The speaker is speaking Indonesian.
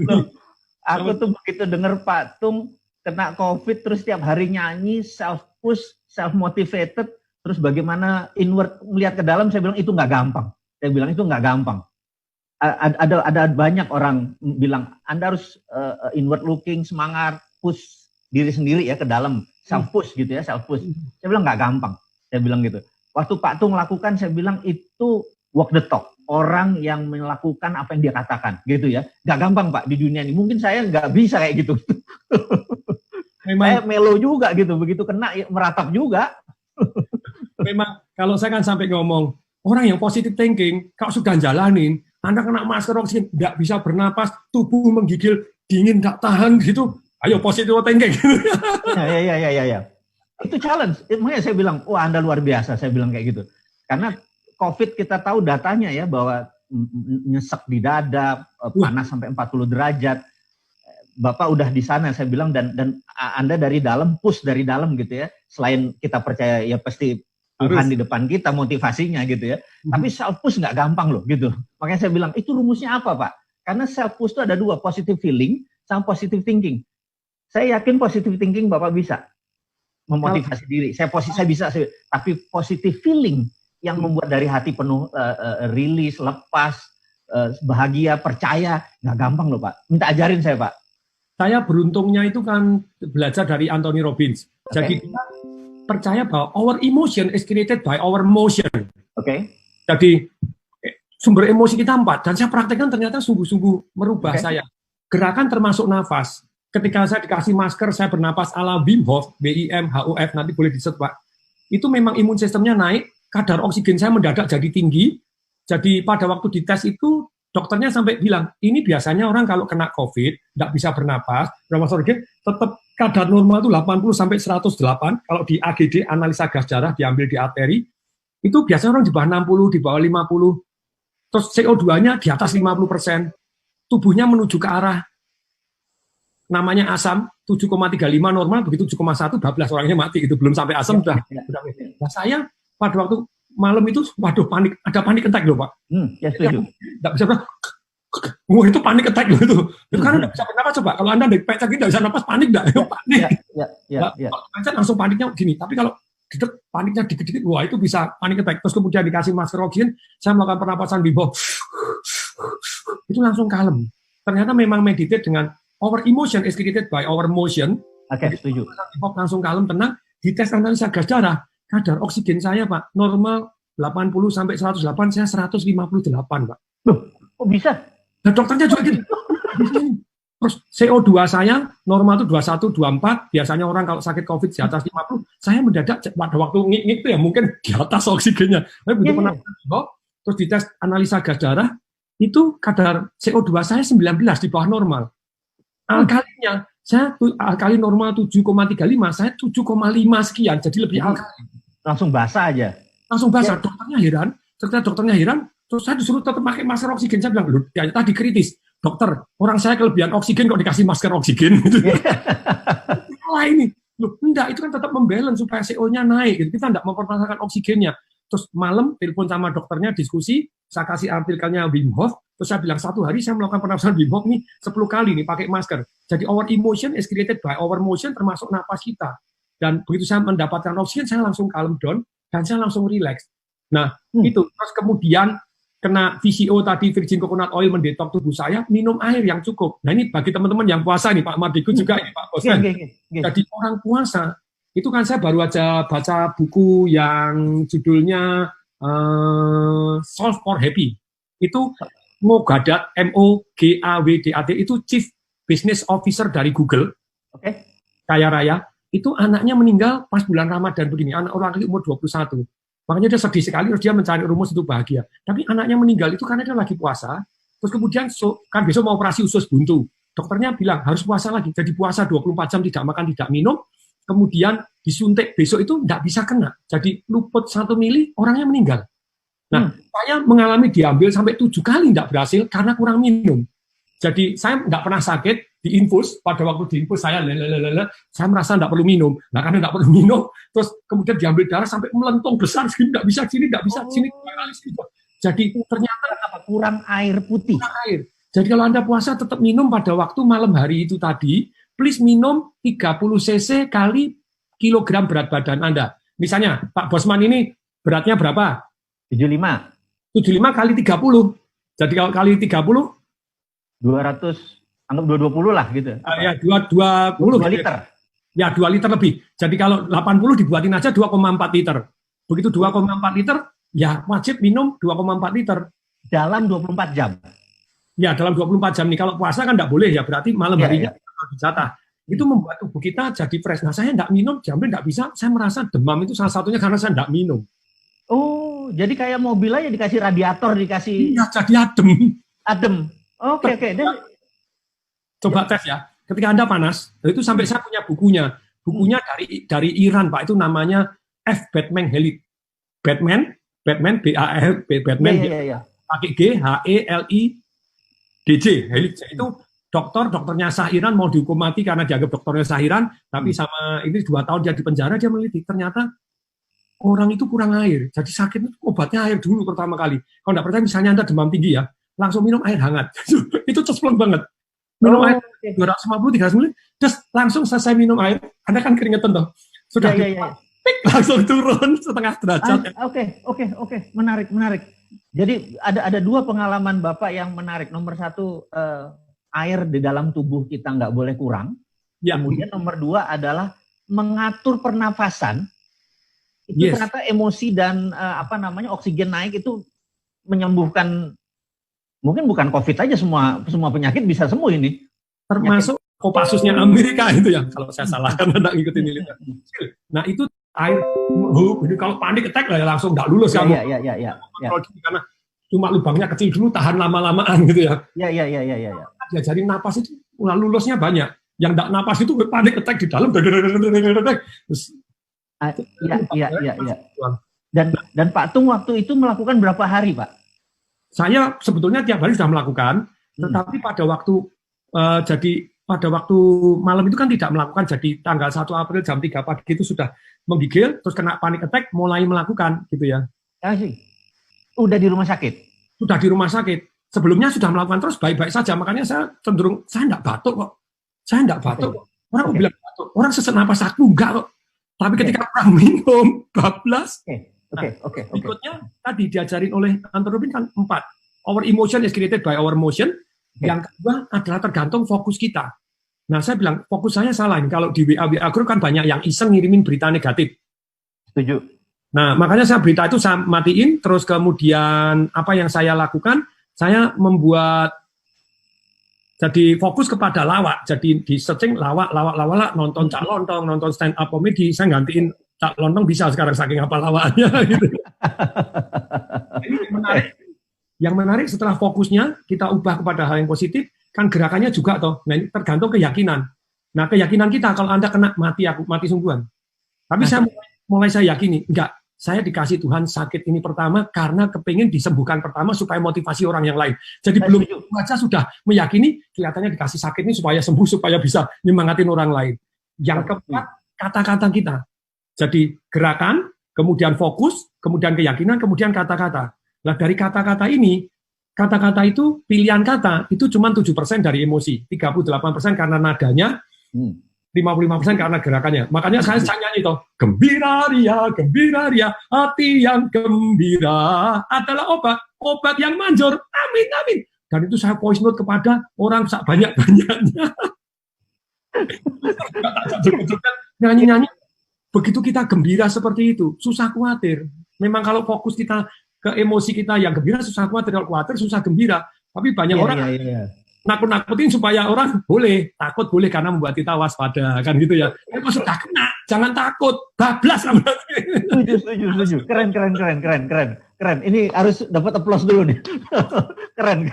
Loh, aku tuh begitu denger Pak Tung kena COVID terus tiap hari nyanyi, self-push, self-motivated, terus bagaimana inward melihat ke dalam, saya bilang itu nggak gampang. Saya bilang itu nggak gampang. Ada banyak orang bilang Anda harus inward looking, semangat, push diri sendiri ya ke dalam, self-push gitu ya, self-push. Saya bilang nggak gampang. Saya bilang gitu. Waktu Pak Tung lakukan, saya bilang itu walk the talk. Orang yang melakukan apa yang dia katakan, gitu ya. Gak gampang Pak di dunia ini. Mungkin saya nggak bisa kayak gitu. Saya melo juga gitu. Begitu kena ya, meratap juga. Memang kalau saya kan sampai ngomong, orang yang positive thinking, kalau sudah jalanin, Anda kena masker oksigen, nggak bisa bernapas, tubuh menggigil, dingin, nggak tahan gitu. Ayo positive thinking. Ya. Itu challenge. Makanya saya bilang, wah Anda luar biasa. Saya bilang kayak gitu. Karena COVID kita tahu datanya ya bahwa nyesek di dada, panas sampai 40 derajat. Bapak udah di sana saya bilang dan Anda dari dalam push dari dalam gitu ya. Selain kita percaya ya pasti Tuhan di depan kita motivasinya gitu ya. Tapi self push nggak gampang loh gitu. Makanya saya bilang itu rumusnya apa Pak? Karena self push itu ada dua, positive feeling sama positive thinking. Saya yakin positive thinking Bapak bisa memotivasi diri. Saya bisa, tapi positive feeling yang membuat dari hati penuh rilis, lepas, bahagia, percaya, nggak gampang loh Pak. Minta ajarin saya Pak. Saya beruntungnya itu kan belajar dari Anthony Robbins. Jadi kita percaya bahwa our emotion is created by our motion. Jadi sumber emosi kita 4, dan saya praktekkan ternyata sungguh-sungguh merubah saya. Gerakan termasuk nafas. Ketika saya dikasih masker, saya bernapas ala Wim Hof, WIM-HOF, nanti boleh diset Pak. Itu memang imun sistemnya naik, kadar oksigen saya mendadak jadi tinggi. Jadi pada waktu dites itu dokternya sampai bilang, ini biasanya orang kalau kena COVID nggak bisa bernapas, tetap kadar normal itu 80 sampai 108. Kalau di AGD analisa gas darah diambil di arteri, itu biasanya orang di bawah 60, di bawah 50. Terus CO2-nya di atas 50%. Tubuhnya menuju ke arah namanya asam 7,35 normal, begitu 7,1 bablas orangnya mati, itu belum sampai asam udah. Nah saya pada waktu malam itu waduh panik, ada panik attack loh Pak. Nggak bisa wah itu panik attack loh itu karena nggak bisa bernapas coba. Kalau Anda dipecah gitu nggak bisa napas, panik nggak? Panik. Kalau langsung paniknya gini, tapi kalau paniknya dikit-dikit, wah itu bisa panik attack. Terus kemudian dikasih masker oksigen, saya melakukan pernapasan di bawah, itu langsung kalem. Ternyata memang meditate dengan our emotion is created by our motion. Setuju. Langsung kalem, tenang. Di tes analisa gas darah, kadar oksigen saya Pak normal 80 sampai 108, saya 158 Pak. Loh, kok bisa? Nah dokternya juga gitu. Terus CO2 saya normal itu 21, 24. Biasanya orang kalau sakit COVID di atas 50, saya mendadak pada waktu ngik itu ya mungkin di atas oksigennya. Tapi begitu terus di tes analisa gas darah, itu kadar CO2 saya 19 di bawah normal. Alkalinya, saya alkali normal 7,35, saya 7,5 sekian, jadi lebih alkali. Langsung basah aja. Langsung basah, dokternya heran, terus saya disuruh tetap pakai masker oksigen, saya bilang, loh, ya, tadi kritis, dokter, orang saya kelebihan oksigen kok dikasih masker oksigen, gitu. Salah ini, loh, enggak, itu kan tetap membalance supaya CO-nya naik, gitu. Kita enggak mempermasalahkan oksigennya. Terus malam, telepon sama dokternya, diskusi, saya kasih artikelnya Wim Hof, terus saya bilang, 1 hari saya melakukan pernapasan Wim Hof nih, 10 kali nih, pakai masker. Jadi our emotion is created by our motion, termasuk napas kita. Dan begitu saya mendapatkan oksigen, saya langsung calm down, dan saya langsung relax. Nah, itu. Terus kemudian, kena VCO tadi, virgin coconut oil mendetok tubuh saya, minum air yang cukup. Nah, ini bagi teman-teman yang puasa nih, Pak Mardiku juga, ya, Pak Bosman. Jadi orang puasa, itu kan saya baru aja baca buku yang judulnya Solve for Happy. Itu Mogadat, MOGAWDAT, itu Chief Business Officer dari Google, kaya raya. Itu anaknya meninggal pas bulan Ramadan begini, anak orang umur 21. Makanya dia sedih sekali, terus dia mencari rumus untuk bahagia. Tapi anaknya meninggal itu karena dia lagi puasa, terus kemudian kan besok mau operasi usus buntu. Dokternya bilang harus puasa lagi, jadi puasa 24 jam tidak makan, tidak minum, kemudian disuntik besok itu tidak bisa kena. Jadi luput 1 mili, orangnya meninggal. Nah, saya mengalami diambil sampai 7 kali tidak berhasil karena kurang minum. Jadi saya tidak pernah sakit, diinfus, pada waktu diinfus saya merasa tidak perlu minum. Nah karena tidak perlu minum, terus kemudian diambil darah sampai melentung besar, sini tidak bisa, sini tidak bisa, sini. Jadi ternyata kurang air putih. Kurang air. Jadi kalau Anda puasa tetap minum pada waktu malam hari itu tadi, please minum 30 cc kali kilogram berat badan Anda. Misalnya, Pak Bosman ini beratnya berapa? 75. 75 kali 30. Jadi kalau kali 30, 200, anggap 220 lah gitu. Ya 2 liter. Ya 2 liter lebih. Jadi kalau 80 dibuatin aja 2,4 liter. Begitu 2,4 liter, ya wajib minum 2,4 liter. Dalam 24 jam. Ya, dalam 24 jam nih. Kalau puasa kan nggak boleh ya, berarti malam harinya jatah. Itu membuat tubuh kita jadi fresh. Nah, saya nggak minum, jamin nggak bisa. Saya merasa demam itu salah satunya karena saya nggak minum. Oh, jadi kayak mobil aja dikasih radiator, dikasih... Iya, jadi adem. Adem. Oke. Coba tes ya. Ketika Anda panas, itu sampai saya punya bukunya. Bukunya dari Iran, Pak. Itu namanya F. Batman Helid. Batman, B-A-L, Batman, pakai G, H-E-L-I, DJ, itu dokternya Shah Iran mau dihukum mati karena dianggap dokternya Shah Iran, tapi sama ini 2 tahun dia di penjara, dia meneliti ternyata orang itu kurang air, jadi sakit itu obatnya air dulu pertama kali. Kalau nggak percaya misalnya Anda demam tinggi ya, langsung minum air hangat, itu cespleng banget. Minum air 250-300 ml, terus langsung selesai minum air, Anda kan keringetan toh, sudah langsung turun setengah derajat. Oke, menarik. Jadi ada 2 pengalaman Bapak yang menarik. Nomor 1, air di dalam tubuh kita nggak boleh kurang. Ya. Kemudian nomor 2 adalah mengatur pernafasan. Itu ternyata emosi dan oksigen naik itu menyembuhkan. Mungkin bukan COVID aja, semua penyakit bisa sembuh ini. Termasuk Kopassusnya Amerika itu ya. Kalau saya salah karena nggak ngikutin militer. Nah itu air, kalau panik attack lah langsung nggak lulus kamu. Iya. Karena cuma lubangnya kecil dulu, tahan lama-lamaan gitu ya. Iya. Diajarin napas itu, lulusnya banyak. Yang nggak napas itu panik attack di dalam. Iya. Dan Pak Tung waktu itu melakukan berapa hari, Pak? Saya sebetulnya tiap hari sudah melakukan, tetapi pada waktu pada waktu malam itu kan tidak melakukan, jadi tanggal 1 April jam 3 pagi itu sudah menggigil, terus kena panic attack, mulai melakukan gitu ya. Udah di rumah sakit? Sudah di rumah sakit. Sebelumnya sudah melakukan terus baik-baik saja, makanya saya cenderung, saya enggak batuk kok. Orang bilang batuk, orang sesak napas aku enggak kok. Tapi ketika orang minum, bablas. Berikutnya tadi diajarin oleh Anthony Robbins kan 4. Our emotion is created by our motion. Yang kedua adalah tergantung fokus kita. Nah, saya bilang, fokus saya salah. Kalau di WA group kan banyak yang iseng ngirimin berita negatif. Setuju. Nah, makanya saya berita itu saya matiin, terus kemudian apa yang saya lakukan, saya membuat, jadi fokus kepada lawak. Jadi di searching lawak, nonton Cak Lontong, nonton stand up comedy, saya gantiin Cak Lontong bisa sekarang saking apa lawaknya. Gitu. Ini menarik. Yang menarik setelah fokusnya kita ubah kepada hal yang positif, kan gerakannya juga toh. Nah, ini tergantung keyakinan. Nah, keyakinan kita kalau Anda kena mati sungguhan. Tapi saya yakini, enggak, saya dikasih Tuhan sakit ini pertama karena kepingin disembuhkan pertama supaya motivasi orang yang lain. Jadi belum baca sudah meyakini kelihatannya dikasih sakit ini supaya sembuh, supaya bisa nyemangatin orang lain. Yang keempat, kata-kata kita. Jadi gerakan, kemudian fokus, kemudian keyakinan, kemudian kata-kata. Nah, dari kata-kata ini, kata-kata itu, pilihan kata, itu cuma 7% dari emosi. 38% karena nadanya, 55% karena gerakannya. Makanya saya nyanyi itu, gembira ria, hati yang gembira adalah obat yang manjur. Amin. Dan itu saya voice note kepada orang banyak-banyaknya. Nyanyi-nyanyi. Begitu kita gembira seperti itu, susah khawatir. Memang kalau fokus kita ke emosi kita yang gembira, susah khawatir. Kalau khawatir, susah gembira. Tapi banyak orang nakut-nakutin supaya orang takut boleh karena membuat kita waspada, kan gitu ya. Kalau sudah kena, jangan takut, bablas. Setuju. Keren. Ini harus dapat aplaus dulu nih. Keren.